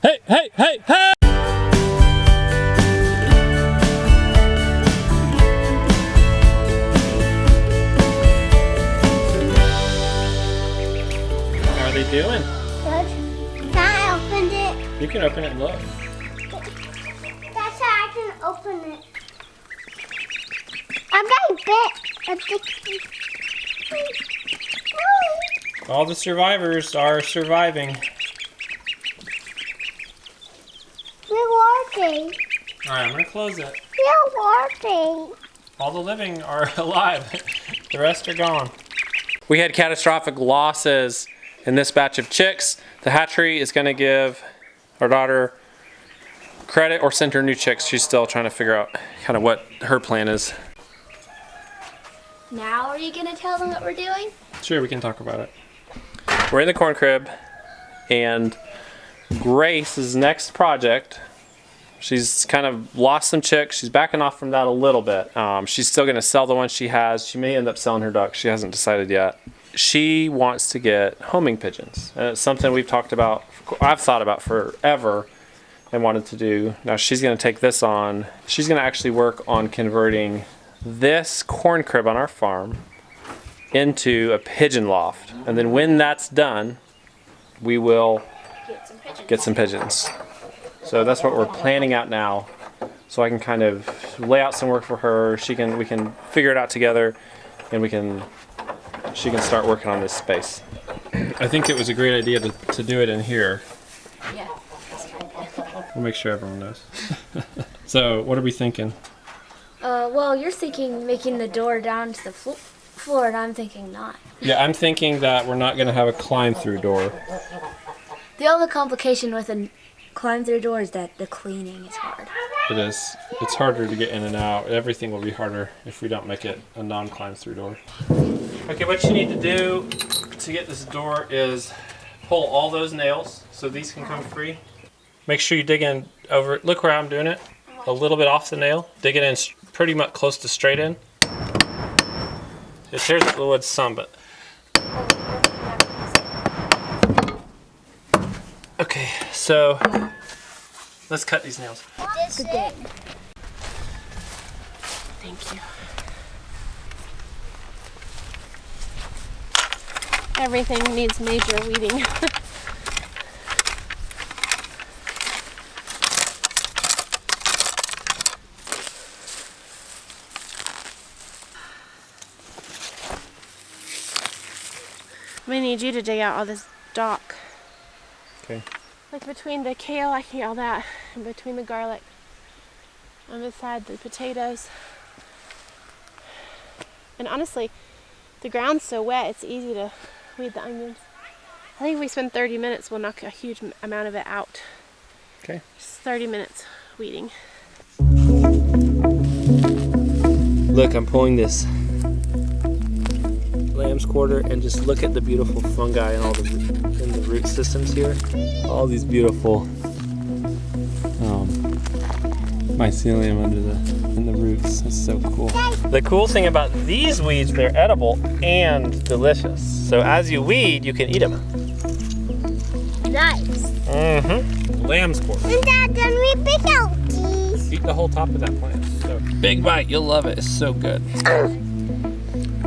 Hey, hey, hey, hey! How are they doing? Good. Can I open it? You can open it and look. That's how I can open it. I'm getting bit. All the survivors are surviving. We're working. Alright, I'm gonna close it. We're working. All the living are alive. The rest are gone. We had catastrophic losses in this batch of chicks. The hatchery is gonna give our daughter credit or send her new chicks. She's still trying to figure out kind of what her plan is. Now are you gonna tell them what we're doing? Sure, we can talk about it. We're in the corn crib, and Grace's next project, she's kind of lost some chicks. She's backing off from that a little bit. She's still gonna sell the ones she has. She may end up selling her ducks. She hasn't decided yet. She wants to get homing pigeons. And it's something we've talked about, I've thought about forever and wanted to do. Now she's gonna take this on. She's gonna actually work on converting this corn crib on our farm into a pigeon loft. And then when that's done, we will get some pigeons. So that's what we're planning out now. So I can kind of lay out some work for her. We can figure it out together, and she can start working on this space. I think it was a great idea to do it in here. Yeah. We'll make sure everyone knows. So what are we thinking? Well, you're thinking making the door down to the floor, and I'm thinking not. Yeah, I'm thinking that we're not going to have a climb-through door. The only complication with a climb-through door is that the cleaning is hard. It is. It's harder to get in and out. Everything will be harder if we don't make it a non-climb-through door. Okay, what you need to do to get this door is pull all those nails so these can come free. Make sure you dig in over it. Look where I'm doing it. A little bit off the nail. Dig it in pretty much close to straight in. It tears up the wood some, but... Okay, so let's cut these nails. This day. Thank you. Everything needs major weeding. We need you to dig out all this stalk. Okay. Like between the kale, I can get all that, and between the garlic, and beside the potatoes. And honestly, the ground's so wet, it's easy to weed the onions. I think if we spend 30 minutes, we'll knock a huge amount of it out. Okay. Just 30 minutes weeding. Look, I'm pulling this lamb's quarter, and just look at the beautiful fungi and all in the root systems here. All these beautiful mycelium in the roots. That's so cool. The cool thing about these weeds, they're edible and delicious. So as you weed, you can eat them. Nice. Mm-hmm. Lamb's quarter. And Dad, then we pick out these. Eat the whole top of that plant. So big bite, you'll love it. It's so good.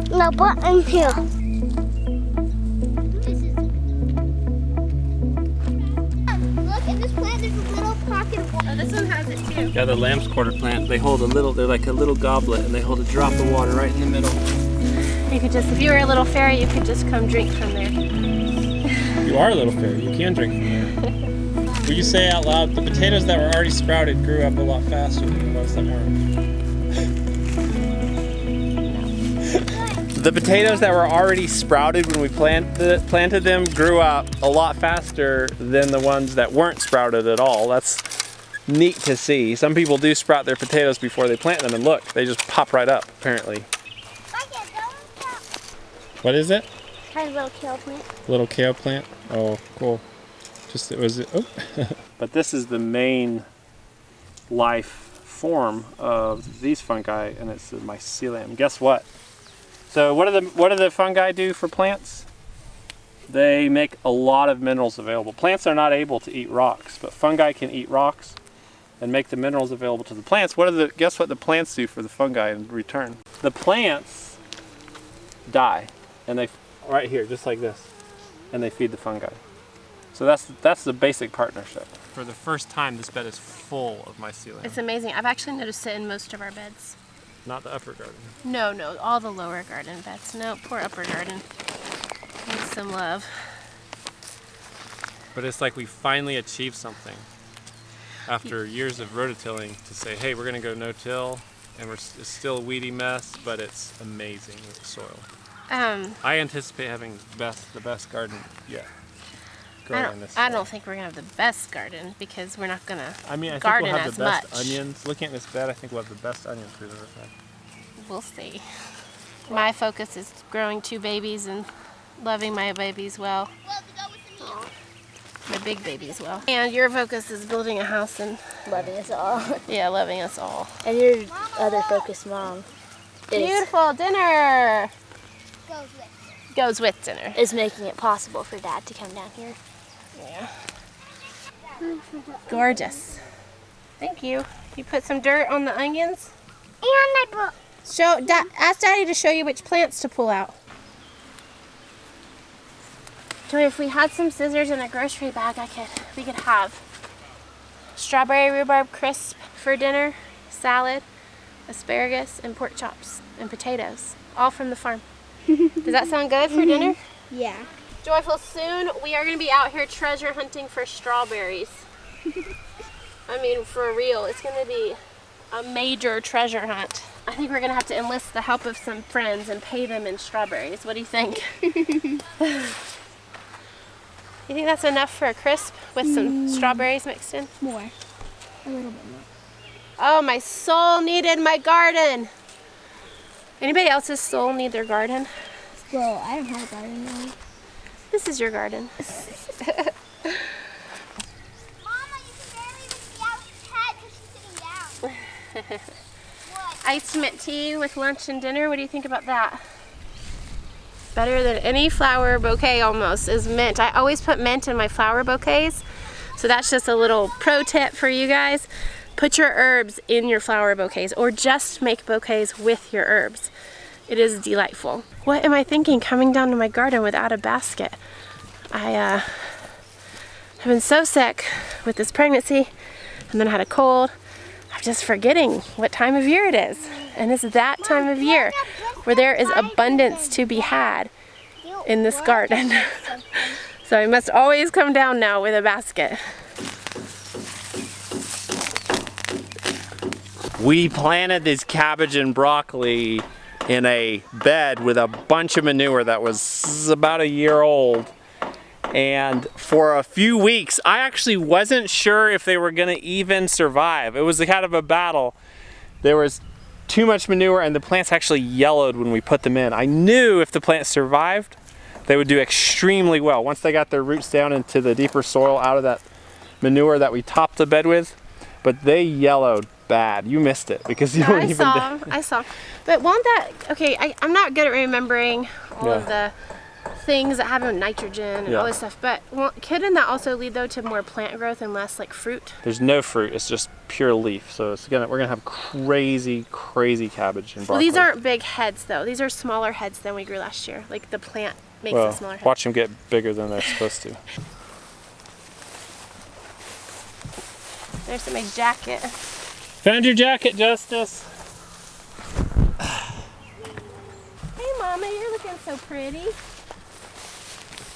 No, but in here. Look at this plant. There's a little pocket of water. Oh, this one has it too. Yeah, the lamb's quarter plant. They're like a little goblet, and they hold a drop of water right in the middle. You could just, if you were a little fairy, you could just come drink from there. You are a little fairy. You can drink from there. Will you say out loud, the potatoes that were already sprouted grew up a lot faster than the ones that weren't? The potatoes that were already sprouted when we planted them grew up a lot faster than the ones that weren't sprouted at all. That's neat to see. Some people do sprout their potatoes before they plant them, and look, they just pop right up, apparently. What is it? Try a little kale plant. Little kale plant? Oh, cool. But this is the main life form of these fungi, and it's the mycelium. Guess what? So what do the fungi do for plants? they make a lot of minerals available. Plants are not able to eat rocks, but fungi can eat rocks and make the minerals available to the plants. Guess what the plants do for the fungi in return? The plants die, and they, right here, just like this, and they feed the fungi. So that's the basic partnership. For the first time, this bed is full of mycelium. It's amazing. I've actually noticed it in most of our beds. Not the upper garden. No, all the lower garden beds. No, poor upper garden. Needs some love. But it's like we finally achieved something after years of rototilling to say, hey, we're gonna go no-till, and it's still a weedy mess, but it's amazing with the soil. I anticipate having the best garden yet. I don't think we're gonna have the best garden because we're not gonna I think garden we'll have as the best much. onions. Looking at this bed, I think we'll have the best onions we've ever had. We'll see. My focus is growing 2 babies and loving my babies well. My big babies well. And your focus is building a house and Loving us all. yeah, loving us all. And your other focus, Mom, Beautiful dinner. Goes with Goes with dinner. is making it possible for Dad to come down here. Yeah. Gorgeous. Thank you. You put some dirt on the onions? And I brought. Ask Daddy to show you which plants to pull out. Joy, if we had some scissors and a grocery bag, we could have strawberry rhubarb crisp for dinner, salad, asparagus, and pork chops, and potatoes, all from the farm. Does that sound good for dinner? Yeah. Joyful, soon we are going to be out here treasure hunting for strawberries. I mean, for real, it's going to be a major treasure hunt. I think we're going to have to enlist the help of some friends and pay them in strawberries. What do you think? You think that's enough for a crisp with some strawberries mixed in? More. A little bit more. Oh, my soul needed my garden. Anybody else's soul need their garden? Well, I don't have a garden now. This is your garden. Mama, you can barely even see Alex's head because she's sitting down. What? Iced mint tea with lunch and dinner. What do you think about that? Better than any flower bouquet almost is mint. I always put mint in my flower bouquets. So that's just a little pro tip for you guys. Put your herbs in your flower bouquets or just make bouquets with your herbs. It is delightful. What am I thinking coming down to my garden without a basket? I have been so sick with this pregnancy and then I had a cold. I'm just forgetting what time of year it is. And it's that time of year where there is abundance to be had in this garden. So I must always come down now with a basket. We planted this cabbage and broccoli in a bed with a bunch of manure that was about a year old. And for a few weeks, I actually wasn't sure if they were gonna even survive. It was a kind of a battle. There was too much manure and the plants actually yellowed when we put them in. I knew if the plants survived, they would do extremely well. Once they got their roots down into the deeper soil out of that manure that we topped the bed with, but they yellowed bad. You missed it because you weren't even there. I saw. But won't that, okay, I'm not good at remembering all of the things that have nitrogen and all this stuff, but couldn't that also lead though to more plant growth and less like fruit? There's no fruit, it's just pure leaf. So we're gonna have crazy cabbage and broccoli. Well, these aren't big heads though. These are smaller heads than we grew last year. Like the plant makes a smaller head. Watch them get bigger than they're supposed to. There's my jacket. Found your jacket, Justice. Hey Mama, you're looking so pretty.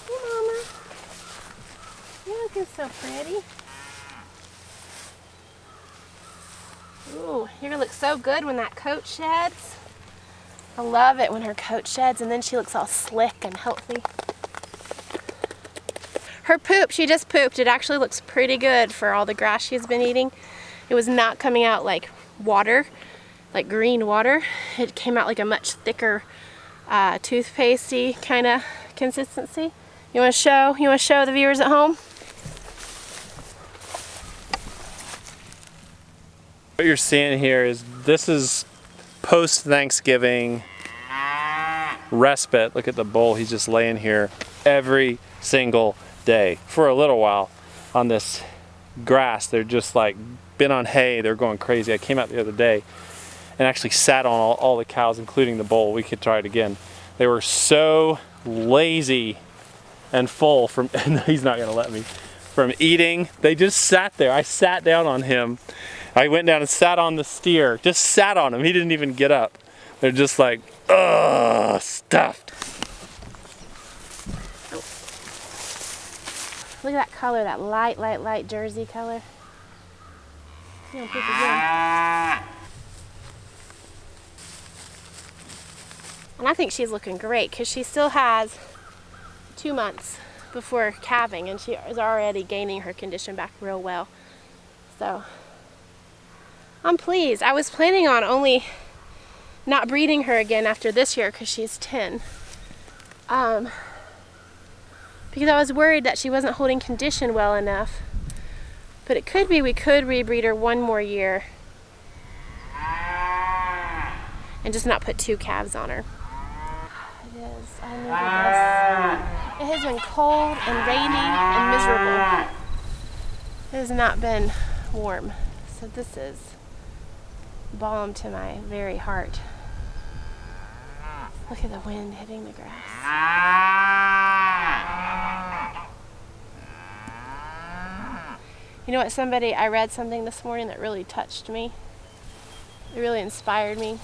Hey Mama, you're looking so pretty. Ooh, you're gonna look so good when that coat sheds. I love it when her coat sheds and then she looks all slick and healthy. Her poop, she just pooped. It actually looks pretty good for all the grass she's been eating. It was not coming out like water, like green water. It came out like a much thicker toothpastey kind of consistency. You want to show the viewers at home? What you're seeing here is this is post-Thanksgiving respite. Look at the bowl, he's just laying here. every single day for a little while on this grass. They're just like been on hay. They're going crazy. I came out the other day and actually sat on all the cows, including the bull. We could try it again. They were so lazy and full from, and he's not gonna let me, from eating. They just sat there. I sat down on him. I went down and sat on the steer, just sat on him. He didn't even get up. They're just like, ugh, stuffed. Look at that color, that light Jersey color. You know, people do. And I think she's looking great because she still has 2 months before calving, and she is already gaining her condition back real well. So I'm pleased. I was planning on only not breeding her again after this year because she's 10. Because I was worried that she wasn't holding condition well enough. But it could be we could rebreed her 1 more year and just not put 2 calves on her. It is. I needed this. It has been cold and rainy and miserable. It has not been warm. So this is balm to my very heart. Look at the wind hitting the grass. You know what, I read something this morning that really touched me. It really inspired me.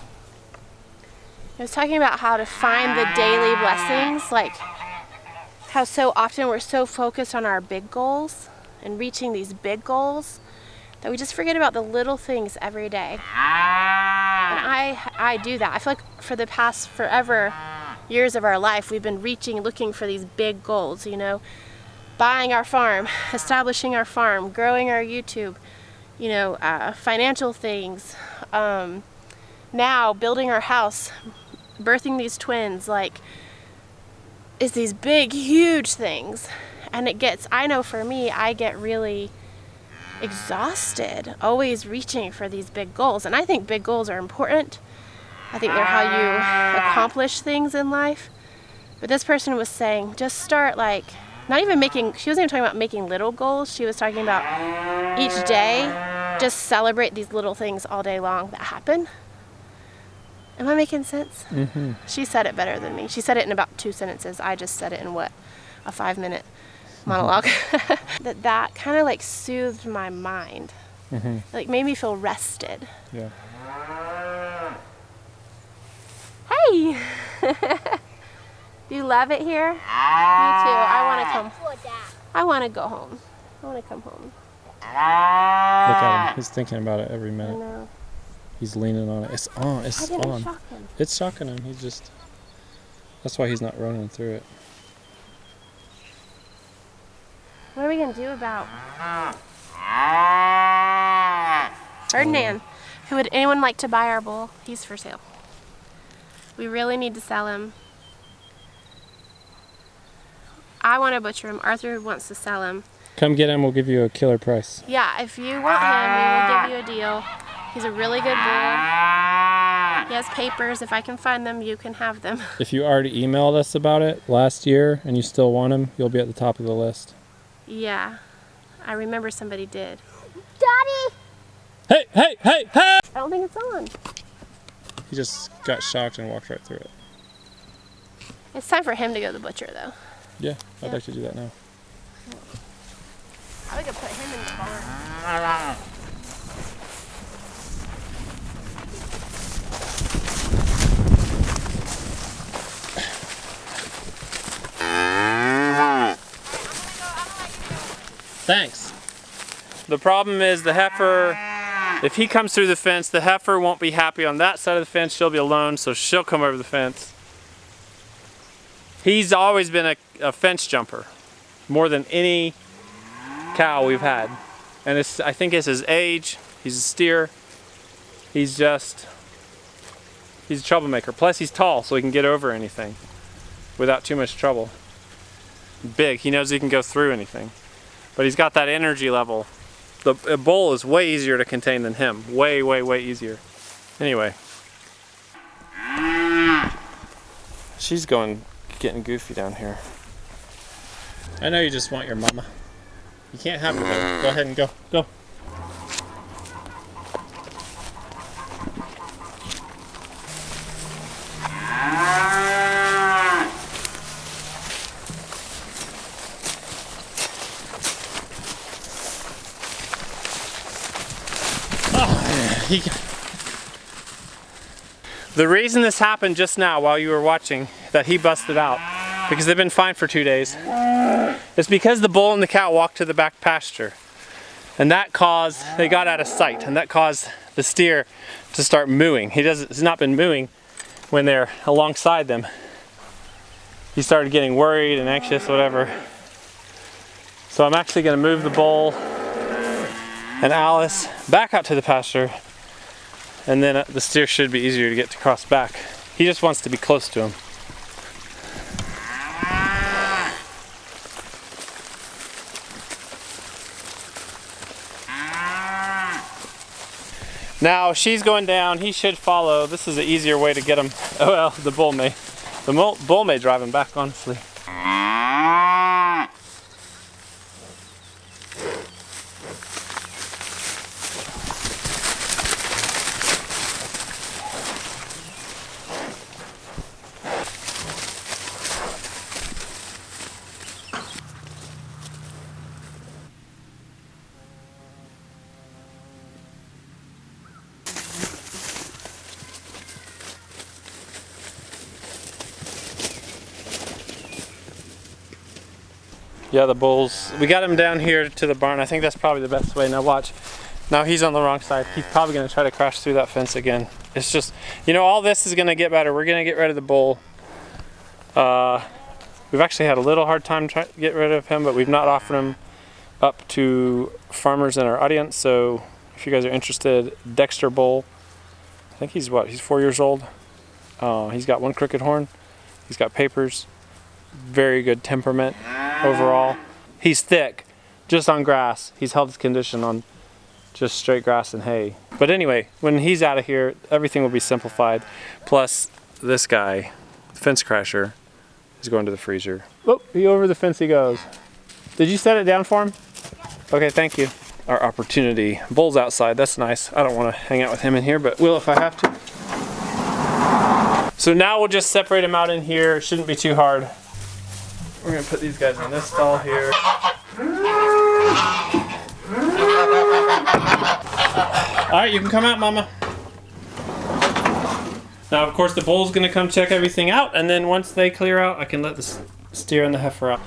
It was talking about how to find the daily blessings, like how so often we're so focused on our big goals and reaching these big goals that we just forget about the little things every day. And I do that. I feel like for the past forever years of our life, we've been looking for these big goals, you know, buying our farm, establishing our farm, growing our YouTube, you know, financial things, now building our house, birthing these twins, like, is these big, huge things. And I know for me, I get really exhausted always reaching for these big goals. And I think big goals are important. I think they're how you accomplish things in life. But this person was saying, just start like, she wasn't even talking about making little goals. She was talking about each day, just celebrate these little things all day long that happen. Am I making sense? Mm-hmm. She said it better than me. She said it in about 2 sentences. I just said it in a 5-minute monologue. that kind of like soothed my mind. Mm-hmm. Like made me feel rested. Yeah. Hey! Do you love it here? Me too. I want to go home. I want to come home. Look at him. He's thinking about it every I minute. know. He's leaning on it. It's on. It's I didn't on. shock him. It's shocking him. That's why he's not running through it. What are we going to do about Ferdinand? Who would anyone like to buy our bull? He's for sale. We really need to sell him. I want to butcher him. Arthur wants to sell him. Come get him. We'll give you a killer price. Yeah, if you want him, we will give you a deal. He's a really good bull. He has papers. If I can find them, you can have them. If you already emailed us about it last year and you still want him, you'll be at the top of the list. Yeah, I remember somebody did. Daddy! Hey, hey, hey, hey! I don't think it's on. He just got shocked and walked right through it. It's time for him to go to the butcher, though. Yeah, I'd like to do that now. I would go put him in the barn. Thanks. The problem is the heifer, if he comes through the fence, the heifer won't be happy on that side of the fence. She'll be alone, so she'll come over the fence. He's always been a fence jumper, more than any cow we've had. And I think it's his age. He's a steer. He's a troublemaker. Plus he's tall, so he can get over anything without too much trouble. Big, he knows he can go through anything. But he's got that energy level. The bull is way easier to contain than him. Way, way, way easier. Anyway. She's getting goofy down here. I know you just want your mama. You can't have her though. Go ahead and go. Go. The reason this happened just now while you were watching, that he busted out, because they've been fine for 2 days, is because the bull and the cow walked to the back pasture. And that caused, they got out of sight, and that caused the steer to start mooing. He's not been mooing when they're alongside them. He started getting worried and anxious, whatever. So I'm actually going to move the bull and Alice back out to the pasture, and then the steer should be easier to get to cross back. He just wants to be close to him. Now she's going down, he should follow. This is an easier way to get him. Oh well, the bull may. The bull may drive him back, honestly. Yeah, the bulls. We got him down here to the barn. I think that's probably the best way. Now watch. Now he's on the wrong side. He's probably going to try to crash through that fence again. It's just, you know, all this is going to get better. We're going to get rid of the bull. We've actually had a little hard time trying to get rid of him, but we've not offered him up to farmers in our audience. So if you guys are interested, Dexter bull. I think he's what? He's 4 years old. He's got one crooked horn. He's got papers. Very good temperament overall. He's thick just on grass. He's held his condition on just straight grass and hay. But anyway, when he's out of here, everything will be simplified. Plus this guy, fence crasher, is going to the freezer. Oh, over the fence he goes. Did you set it down for him? Okay, thank you. Our opportunity. Bull's outside, that's nice. I don't want to hang out with him in here, but will if I have to. So now we'll just separate him out in here. It shouldn't be too hard. We're going to put these guys in this stall here. Alright, you can come out, Mama. Now, of course, the bull's going to come check everything out, and then once they clear out, I can let the steer and the heifer out.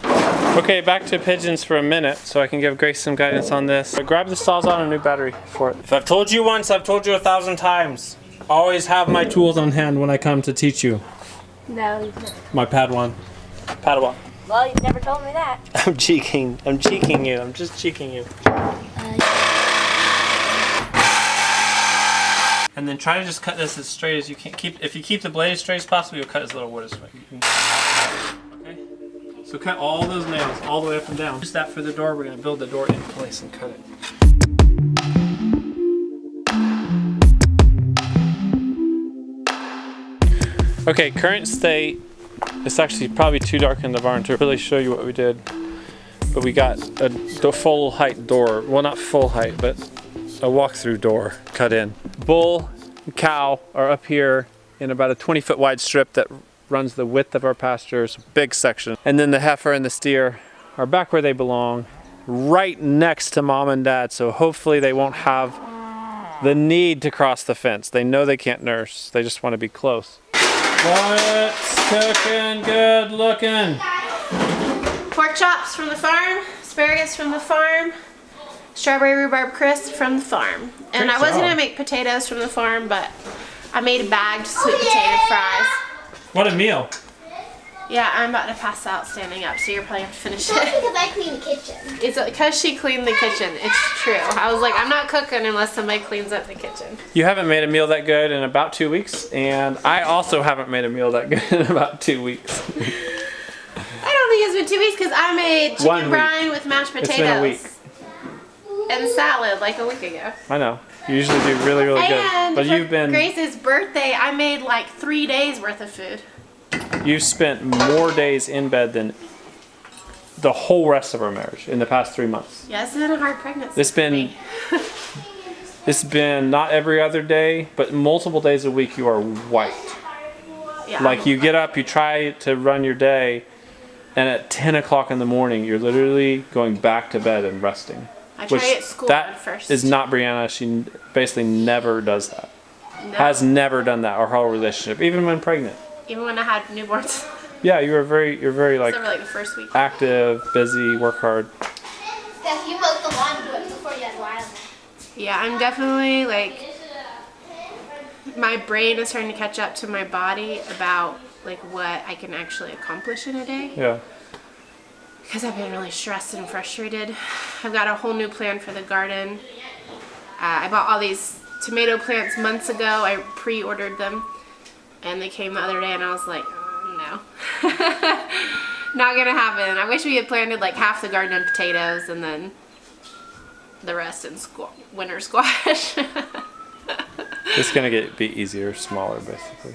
Okay, back to pigeons for a minute, so I can give Grace some guidance on this. So grab the stalls on a new battery for it. If I've told you once, I've told you 1,000 times. Always have my tools on hand when I come to teach you. No, you've never. My Padawan. Padawan. Well, you've never told me that. I'm cheeking. I'm cheeking you. I'm just cheeking you. And then try to just cut this as straight as you can. If you keep the blade as straight as possible, you'll cut as little wood as well. Okay? So cut all those nails all the way up and down. Use that for the door. We're going to build the door in place and cut it. Okay, current state. It's actually probably too dark in the barn to really show you what we did. But we got a full height door. Well, not full height, but a walk-through door cut in. Bull and cow are up here in about a 20-foot wide strip that runs the width of our pasture. It's a big section. And then the heifer and the steer are back where they belong, right next to Mom and Dad. So hopefully they won't have the need to cross the fence. They know they can't nurse. They just want to be close. What's cooking good looking? Pork chops from the farm, asparagus from the farm, strawberry rhubarb crisp from the farm. And I was going to make potatoes from the farm, but I made a bagged sweet potato fries. What a meal. Yeah, I'm about to pass out standing up, so you're probably going to finish That's it. because I cleaned the kitchen. It's because she cleaned the kitchen. It's true. I was like, I'm not cooking unless somebody cleans up the kitchen. You haven't made a meal that good in about 2 weeks, and I also haven't made a meal that good in about 2 weeks. I don't think it's been 2 weeks because I made chicken brine with mashed potatoes. It's been a week. And salad like a week ago. I know. You usually do really, really good. And But for you've been... Grace's birthday, I made like 3 days worth of food. You've spent more days in bed than the whole rest of our marriage in the past 3 months. Yeah, it's been a hard pregnancy. It's been not every other day, but multiple days a week you are wiped. Yeah, Like you get up, you try to run your day, and at 10 o'clock in the morning, you're literally going back to bed and resting. I try at school that first. is not Brianna. She basically never does that. No. Has never done that our whole relationship, even when pregnant. Even when I had newborns. Yeah, you're very like Except for like the first week. active, busy, work hard. Steph, you mowed the lawn before you had Wilder. Yeah, I'm definitely like, my brain is starting to catch up to my body about like what I can actually accomplish in a day. Yeah. Because I've been really stressed and frustrated. I've got a whole new plan for the garden. I bought all these tomato plants months ago. I pre-ordered them and they came the other day and I was like, no. Not gonna happen. I wish we had planted like half the garden in potatoes and then the rest in winter squash. It's gonna be easier, smaller, basically.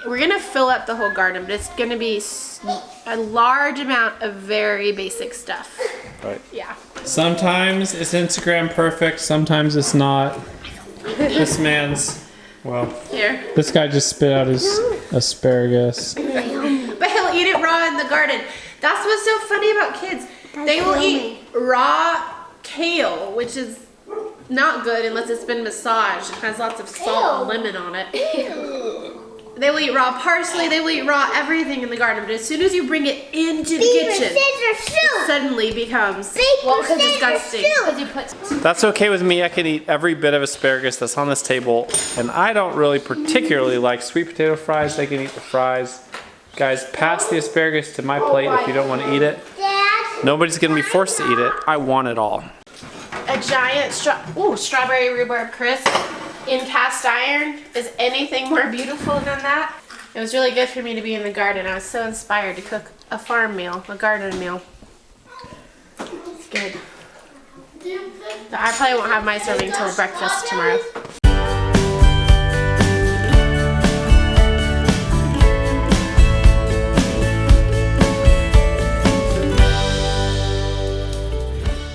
We're gonna fill up the whole garden, but it's gonna be a large amount of very basic stuff. Right. Yeah. Sometimes it's Instagram perfect. Sometimes it's not. This man's. Well, Here. this guy just spit out his asparagus. But he'll eat it raw in the garden. That's what's so funny about kids. They will eat raw kale, which is not good unless it's been massaged. It has lots of salt and lemon on it. They will eat raw parsley. They will eat raw everything in the garden. But as soon as you bring it into the kitchen, it suddenly becomes disgusting. That's okay with me. I can eat every bit of asparagus that's on this table. And I don't really particularly like sweet potato fries. They can eat the fries. Guys, pass the asparagus to my plate if you don't want to eat it. Nobody's going to be forced to eat it. I want it all. A giant strawberry rhubarb crisp in cast iron. Is anything more beautiful than that? It was really good for me to be in the garden. I was so inspired to cook a farm meal, a garden meal. It's good. I probably won't have my serving till breakfast tomorrow.